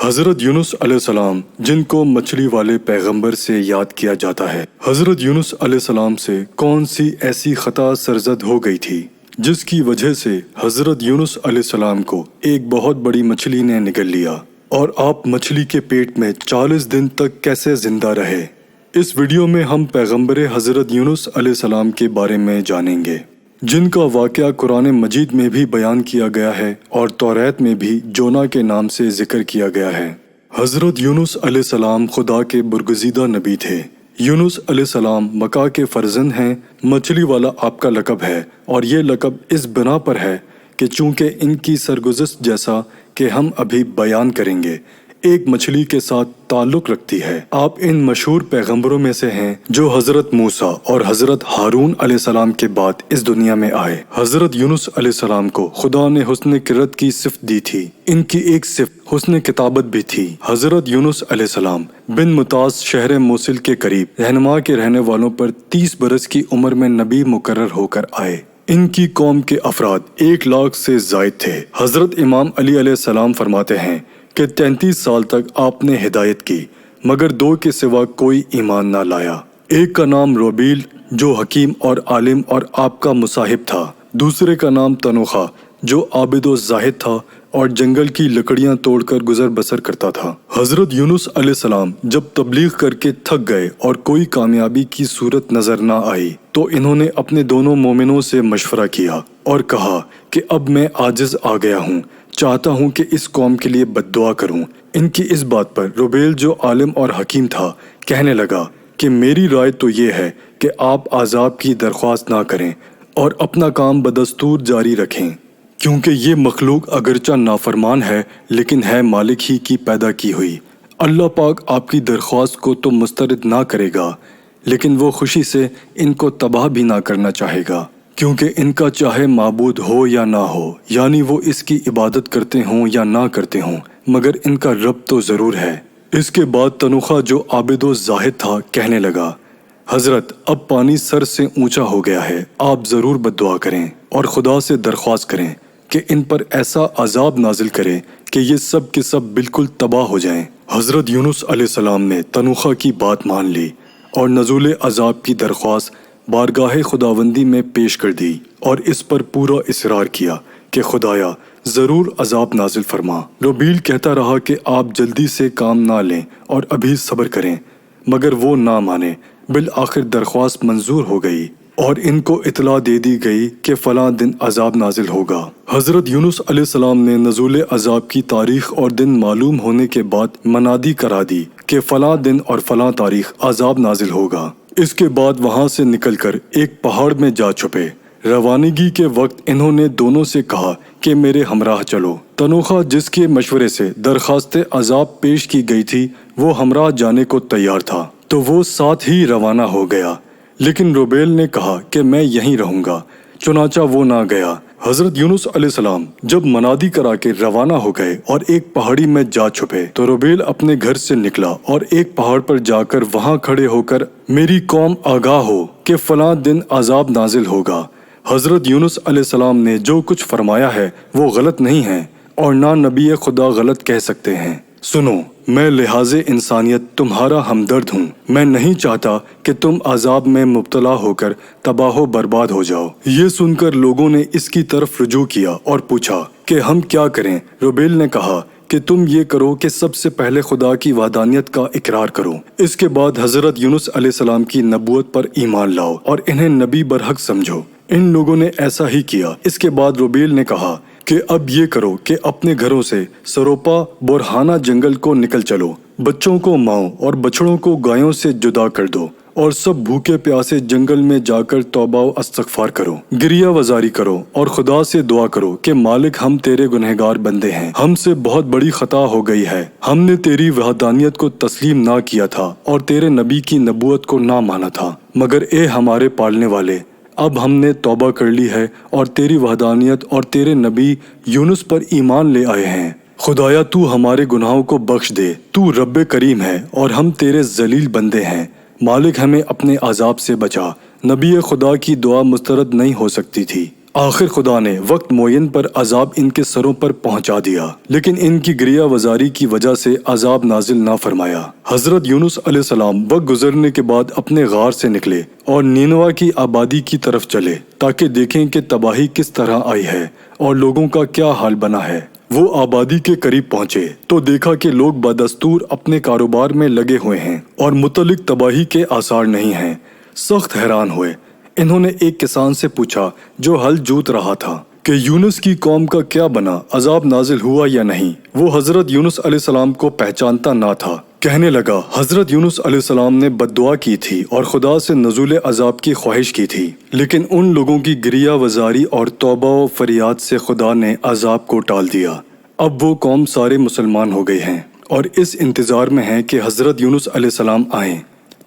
حضرت یونس علیہ السلام جن کو مچھلی والے پیغمبر سے یاد کیا جاتا ہے۔ حضرت یونس علیہ السلام سے کون سی ایسی خطا سرزد ہو گئی تھی جس کی وجہ سے حضرت یونس علیہ السلام کو ایک بہت بڑی مچھلی نے نگل لیا اور آپ مچھلی کے پیٹ میں 40 دن تک کیسے زندہ رہے؟ اس ویڈیو میں ہم پیغمبر حضرت یونس علیہ السلام کے بارے میں جانیں گے، جن کا واقعہ قرآن مجید میں بھی بیان کیا گیا ہے اور توریت میں بھی جونا کے نام سے ذکر کیا گیا ہے۔ حضرت یونس علیہ السلام خدا کے برگزیدہ نبی تھے۔ یونس علیہ السلام مکہ کے فرزند ہیں۔ مچھلی والا آپ کا لقب ہے، اور یہ لقب اس بنا پر ہے کہ چونکہ ان کی سرگزشت جیسا کہ ہم ابھی بیان کریں گے ایک مچھلی کے ساتھ تعلق رکھتی ہے۔ آپ ان مشہور پیغمبروں میں سے ہیں جو حضرت موسیٰ اور حضرت ہارون علیہ السلام کے بعد اس دنیا میں آئے۔ حضرت یونس علیہ السلام کو خدا نے حسن قرأت کی صفت دی تھی۔ ان کی ایک صفت حسن کتابت بھی تھی۔ حضرت یونس علیہ السلام بن متاز شہر موصل کے قریب رہنما کے رہنے والوں پر 30 برس کی عمر میں نبی مقرر ہو کر آئے۔ ان کی قوم کے افراد 1 لاکھ سے زائد تھے۔ حضرت امام علی علیہ السلام فرماتے ہیں کہ 33 سال تک آپ نے ہدایت کی، مگر 2 کے سوا کوئی ایمان نہ لایا۔ ایک کا نام روبیل جو حکیم اور عالم اور آپ کا مصاحب تھا، دوسرے کا نام تنوخہ جو عابد و زاہد تھا اور جنگل کی لکڑیاں توڑ کر گزر بسر کرتا تھا۔ حضرت یونس علیہ السلام جب تبلیغ کر کے تھک گئے اور کوئی کامیابی کی صورت نظر نہ آئی تو انہوں نے اپنے دونوں مومنوں سے مشورہ کیا اور کہا کہ اب میں عاجز آ گیا ہوں، چاہتا ہوں کہ اس قوم کے لیے بد دعا کروں۔ ان کی اس بات پر روبیل جو عالم اور حکیم تھا کہنے لگا کہ میری رائے تو یہ ہے کہ آپ عذاب کی درخواست نہ کریں اور اپنا کام بدستور جاری رکھیں، کیونکہ یہ مخلوق اگرچہ نافرمان ہے لیکن ہے مالک ہی کی پیدا کی ہوئی۔ اللہ پاک آپ کی درخواست کو تو مسترد نہ کرے گا، لیکن وہ خوشی سے ان کو تباہ بھی نہ کرنا چاہے گا، کیونکہ ان کا چاہے معبود ہو یا نہ ہو، یعنی وہ اس کی عبادت کرتے ہوں یا نہ کرتے ہوں، مگر ان کا رب تو ضرور ہے۔ اس کے بعد تنوخہ جو عابد و زاہد تھا کہنے لگا، حضرت اب پانی سر سے اونچا ہو گیا ہے، آپ ضرور بد دعا کریں اور خدا سے درخواست کریں کہ ان پر ایسا عذاب نازل کرے کہ یہ سب کے سب بالکل تباہ ہو جائیں۔ حضرت یونس علیہ السلام نے تنوخہ کی بات مان لی اور نزول عذاب کی درخواست بارگاہ خداوندی میں پیش کر دی اور اس پر پورا اصرار کیا کہ خدایا ضرور عذاب نازل فرما۔ روبیل کہتا رہا کہ آپ جلدی سے کام نہ لیں اور ابھی صبر کریں، مگر وہ نہ مانے۔ بالآخر درخواست منظور ہو گئی اور ان کو اطلاع دے دی گئی کہ فلاں دن عذاب نازل ہوگا۔ حضرت یونس علیہ السلام نے نزول عذاب کی تاریخ اور دن معلوم ہونے کے بعد منادی کرا دی کہ فلاں دن اور فلاں تاریخ عذاب نازل ہوگا۔ اس کے بعد وہاں سے نکل کر ایک پہاڑ میں جا چھپے۔ روانگی کے وقت انہوں نے دونوں سے کہا کہ میرے ہمراہ چلو۔ تنوخہ جس کے مشورے سے درخواست عذاب پیش کی گئی تھی وہ ہمراہ جانے کو تیار تھا، تو وہ ساتھ ہی روانہ ہو گیا، لیکن روبیل نے کہا کہ میں یہیں رہوں گا، چنانچہ وہ نہ گیا۔ حضرت یونس علیہ السلام جب منادی کرا کے روانہ ہو گئے اور ایک پہاڑی میں جا چھپے تو روبیل اپنے گھر سے نکلا اور ایک پہاڑ پر جا کر وہاں کھڑے ہو کر میری قوم آگاہ ہو کہ فلاں دن عذاب نازل ہوگا۔ حضرت یونس علیہ السلام نے جو کچھ فرمایا ہے وہ غلط نہیں ہے اور نہ نبی خدا غلط کہہ سکتے ہیں۔ سنو، میں لحاظ انسانیت تمہارا ہمدرد ہوں، میں نہیں چاہتا کہ تم عذاب میں مبتلا ہو کر تباہ و برباد ہو جاؤ۔ یہ سن کر لوگوں نے اس کی طرف رجوع کیا اور پوچھا کہ ہم کیا کریں؟ روبیل نے کہا کہ تم یہ کرو کہ سب سے پہلے خدا کی وحدانیت کا اقرار کرو، اس کے بعد حضرت یونس علیہ السلام کی نبوت پر ایمان لاؤ اور انہیں نبی برحق سمجھو۔ ان لوگوں نے ایسا ہی کیا۔ اس کے بعد روبیل نے کہا کہ اب یہ کرو کہ اپنے گھروں سے سروپا برہانہ جنگل کو نکل چلو، بچوں کو ماؤں اور بچڑوں کو گایوں سے جدا کر دو اور سب بھوکے پیاسے جنگل میں جا کر توبہ و استغفار کرو، گریہ وزاری کرو اور خدا سے دعا کرو کہ مالک ہم تیرے گنہگار بندے ہیں، ہم سے بہت بڑی خطا ہو گئی ہے، ہم نے تیری وحدانیت کو تسلیم نہ کیا تھا اور تیرے نبی کی نبوت کو نہ مانا تھا، مگر اے ہمارے پالنے والے، اب ہم نے توبہ کر لی ہے اور تیری وحدانیت اور تیرے نبی یونس پر ایمان لے آئے ہیں۔ خدایا تو ہمارے گناہوں کو بخش دے، تو رب کریم ہے اور ہم تیرے ذلیل بندے ہیں، مالک ہمیں اپنے عذاب سے بچا۔ نبی خدا کی دعا مسترد نہیں ہو سکتی تھی۔ آخر خدا نے وقت معین پر عذاب ان کے سروں پر پہنچا دیا، لیکن ان کی گریہ وزاری کی وجہ سے عذاب نازل نہ فرمایا۔ حضرت یونس علیہ السلام وقت گزرنے کے بعد اپنے غار سے نکلے اور نینوا کی آبادی کی طرف چلے تاکہ دیکھیں کہ تباہی کس طرح آئی ہے اور لوگوں کا کیا حال بنا ہے۔ وہ آبادی کے قریب پہنچے تو دیکھا کہ لوگ بدستور اپنے کاروبار میں لگے ہوئے ہیں اور متعلق تباہی کے آثار نہیں ہیں۔ سخت حیران ہوئے۔ انہوں نے ایک کسان سے پوچھا جو ہل جوت رہا تھا کہ یونس کی قوم کا کیا بنا، عذاب نازل ہوا یا نہیں؟ وہ حضرت یونس علیہ السلام کو پہچانتا نہ تھا۔ کہنے لگا، حضرت یونس علیہ السلام نے بد دعا کی تھی اور خدا سے نزول عذاب کی خواہش کی تھی، لیکن ان لوگوں کی گریہ وزاری اور توبہ و فریاد سے خدا نے عذاب کو ٹال دیا۔ اب وہ قوم سارے مسلمان ہو گئے ہیں اور اس انتظار میں ہیں کہ حضرت یونس علیہ السلام آئیں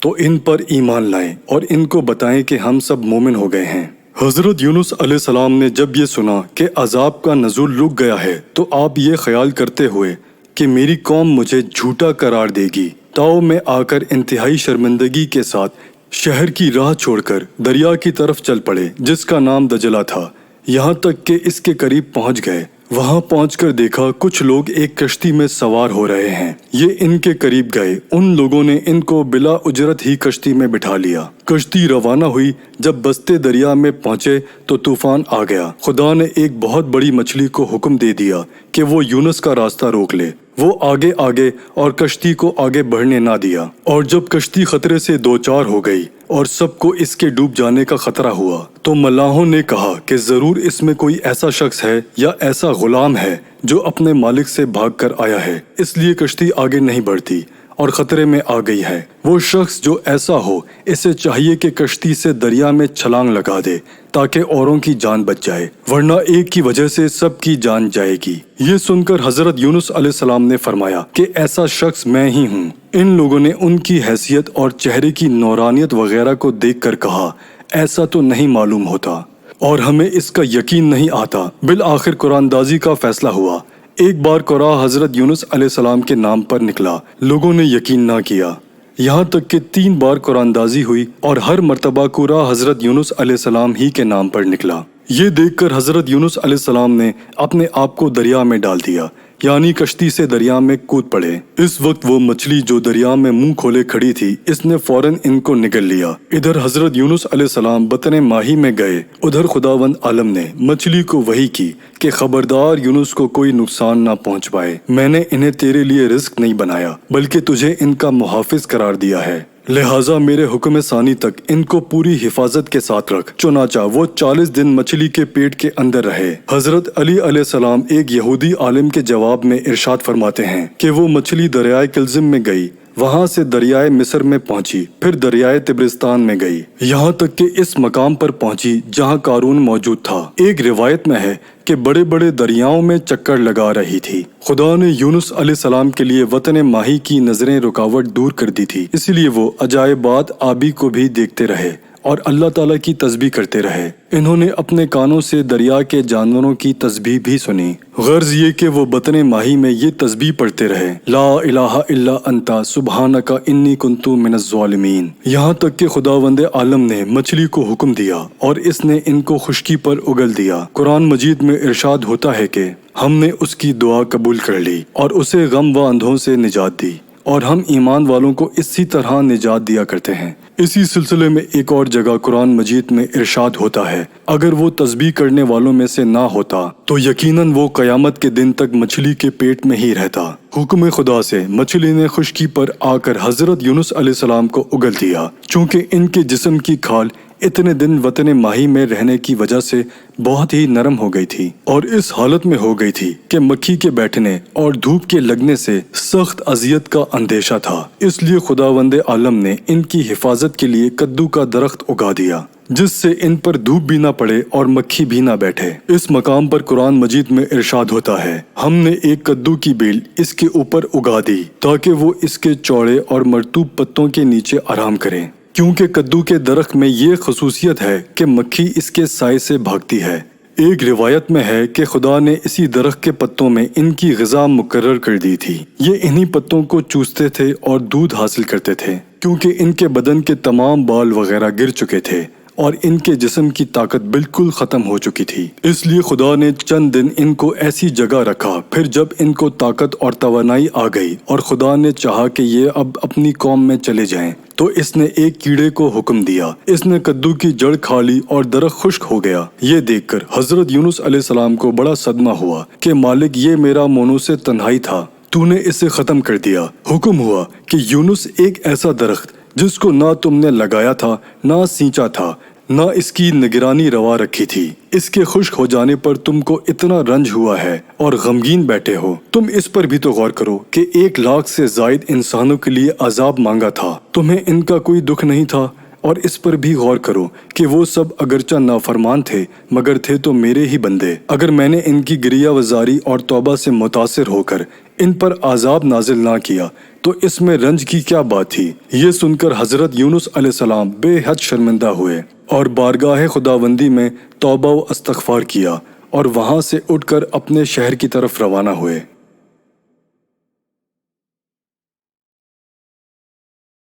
تو ان پر ایمان لائیں اور ان کو بتائیں کہ ہم سب مومن ہو گئے ہیں۔ حضرت یونس علیہ السلام نے جب یہ سنا کہ عذاب کا نزول رک گیا ہے تو آپ یہ خیال کرتے ہوئے کہ میری قوم مجھے جھوٹا قرار دے گی، تاؤ میں آ کر انتہائی شرمندگی کے ساتھ شہر کی راہ چھوڑ کر دریا کی طرف چل پڑے جس کا نام دجلہ تھا، یہاں تک کہ اس کے قریب پہنچ گئے۔ وہاں پہنچ کر دیکھا کچھ لوگ ایک کشتی میں سوار ہو رہے ہیں۔ یہ ان کے قریب گئے، ان لوگوں نے ان کو بلا اجرت ہی کشتی میں بٹھا لیا۔ کشتی روانہ ہوئی، جب بستے دریا میں پہنچے تو طوفان آ گیا۔ خدا نے ایک بہت بڑی مچھلی کو حکم دے دیا کہ وہ یونس کا راستہ روک لے۔ وہ آگے آگے اور کشتی کو آگے بڑھنے نہ دیا، اور جب کشتی خطرے سے دوچار ہو گئی اور سب کو اس کے ڈوب جانے کا خطرہ ہوا تو ملاحوں نے کہا کہ ضرور اس میں کوئی ایسا شخص ہے یا ایسا غلام ہے جو اپنے مالک سے بھاگ کر آیا ہے، اس لیے کشتی آگے نہیں بڑھتی اور خطرے میں آ گئی ہے۔ وہ شخص جو ایسا ہو، اسے چاہیے کہ کشتی سے دریا میں چھلانگ لگا دے تاکہ اوروں کی جان بچ جائے، ورنہ ایک کی وجہ سے سب کی جان جائے گی۔ یہ سن کر حضرت یونس علیہ السلام نے فرمایا کہ ایسا شخص میں ہی ہوں۔ ان لوگوں نے ان کی حیثیت اور چہرے کی نورانیت وغیرہ کو دیکھ کر کہا، ایسا تو نہیں معلوم ہوتا اور ہمیں اس کا یقین نہیں آتا۔ بالآخر قرآن دازی کا فیصلہ ہوا۔ ایک بار قرآن حضرت یونس علیہ السلام کے نام پر نکلا، لوگوں نے یقین نہ کیا، یہاں تک کہ 3 بار قرآن دازی ہوئی اور ہر مرتبہ قرآن حضرت یونس علیہ السلام ہی کے نام پر نکلا۔ یہ دیکھ کر حضرت یونس علیہ السلام نے اپنے آپ کو دریا میں ڈال دیا، یعنی کشتی سے دریا میں کود پڑے۔ اس وقت وہ مچھلی جو دریا میں منہ کھولے کھڑی تھی، اس نے فوراً ان کو نگل لیا۔ ادھر حضرت یونس علیہ السلام بطن ماہی میں گئے، ادھر خداوند عالم نے مچھلی کو وحی کی کہ خبردار یونس کو کوئی نقصان نہ پہنچ پائے، میں نے انہیں تیرے لیے رزق نہیں بنایا بلکہ تجھے ان کا محافظ قرار دیا ہے، لہٰذا میرے حکم ثانی تک ان کو پوری حفاظت کے ساتھ رکھ۔ چنانچہ وہ 40 دن مچھلی کے پیٹ کے اندر رہے۔ حضرت علی علیہ السلام ایک یہودی عالم کے جواب میں ارشاد فرماتے ہیں کہ وہ مچھلی دریائے کلزم میں گئی، وہاں سے دریائے مصر میں پہنچی، پھر دریائے طبرستان میں گئی، یہاں تک کہ اس مقام پر پہنچی جہاں قارون موجود تھا۔ ایک روایت میں ہے کہ بڑے بڑے دریاؤں میں چکر لگا رہی تھی۔ خدا نے یونس علیہ السلام کے لیے وطن ماہی کی نظریں رکاوٹ دور کر دی تھی، اس لیے وہ عجائبات آبی کو بھی دیکھتے رہے اور اللہ تعالیٰ کی تسبیح کرتے رہے۔ انہوں نے اپنے کانوں سے دریا کے جانوروں کی تسبیح بھی سنی، غرض یہ کہ وہ بطن ماہی میں یہ تسبیح پڑھتے رہے، لا الہ الا انت سبحانک انی کنت من الظالمین، یہاں تک کہ خداوند عالم نے مچھلی کو حکم دیا اور اس نے ان کو خشکی پر اگل دیا۔ قرآن مجید میں ارشاد ہوتا ہے کہ ہم نے اس کی دعا قبول کر لی اور اسے غم و اندھوں سے نجات دی، اور ہم ایمان والوں کو اسی طرح نجات دیا کرتے ہیں۔ اسی سلسلے میں ایک اور جگہ قرآن مجید میں ارشاد ہوتا ہے، اگر وہ تسبیح کرنے والوں میں سے نہ ہوتا تو یقیناً وہ قیامت کے دن تک مچھلی کے پیٹ میں ہی رہتا۔ حکم خدا سے مچھلی نے خشکی پر آ کر حضرت یونس علیہ السلام کو اگل دیا، چونکہ ان کے جسم کی کھال اتنے دن وطن ماہی میں رہنے کی وجہ سے بہت ہی نرم ہو گئی تھی اور اس حالت میں ہو گئی تھی کہ مکھی کے بیٹھنے اور دھوپ کے لگنے سے سخت اذیت کا اندیشہ تھا۔ اس لیے خداوند عالم نے ان کی حفاظت کے لیے کدو کا درخت اگا دیا، جس سے ان پر دھوپ بھی نہ پڑے اور مکھی بھی نہ بیٹھے۔ اس مقام پر قرآن مجید میں ارشاد ہوتا ہے، ہم نے ایک کدو کی بیل اس کے اوپر اگا دی تاکہ وہ اس کے چوڑے اور مرطوب پتوں کے نیچے آرام کریں، کیونکہ کدو کے درخت میں یہ خصوصیت ہے کہ مکھی اس کے سائے سے بھاگتی ہے۔ ایک روایت میں ہے کہ خدا نے اسی درخت کے پتوں میں ان کی غذا مقرر کر دی تھی، یہ انہی پتوں کو چوستے تھے اور دودھ حاصل کرتے تھے، کیونکہ ان کے بدن کے تمام بال وغیرہ گر چکے تھے۔ اور ان کے جسم کی طاقت بالکل ختم ہو چکی تھی، اس لیے خدا نے چند دن ان کو ایسی جگہ رکھا۔ پھر جب ان کو طاقت اور توانائی آ گئی اور خدا نے چاہا کہ یہ اب اپنی قوم میں چلے جائیں، تو اس نے ایک کیڑے کو حکم دیا، اس نے کدو کی جڑ کھا لی اور درخت خشک ہو گیا۔ یہ دیکھ کر حضرت یونس علیہ السلام کو بڑا صدمہ ہوا کہ مالک، یہ میرا منہ سے تنہائی تھا، تو نے اسے ختم کر دیا۔ حکم ہوا کہ یونس، ایک ایسا درخت جس کو نہ تم نے لگایا تھا، نہ سینچا تھا، نہ اس کی نگرانی روا رکھی تھی، اس کے خشک ہو جانے پر تم کو اتنا رنج ہوا ہے اور غمگین بیٹھے ہو۔ تم اس پر بھی تو غور کرو کہ 1,00,000 سے زائد انسانوں کے لیے عذاب مانگا تھا، تمہیں ان کا کوئی دکھ نہیں تھا۔ اور اس پر بھی غور کرو کہ وہ سب اگرچہ نافرمان تھے مگر تھے تو میرے ہی بندے۔ اگر میں نے ان کی گریہ وزاری اور توبہ سے متاثر ہو کر ان پر عذاب نازل نہ کیا تو اس میں رنج کی کیا بات تھی؟ یہ سن کر حضرت یونس علیہ السلام بے حد شرمندہ ہوئے اور بارگاہ خداوندی میں توبہ و استغفار کیا اور وہاں سے اٹھ کر اپنے شہر کی طرف روانہ ہوئے۔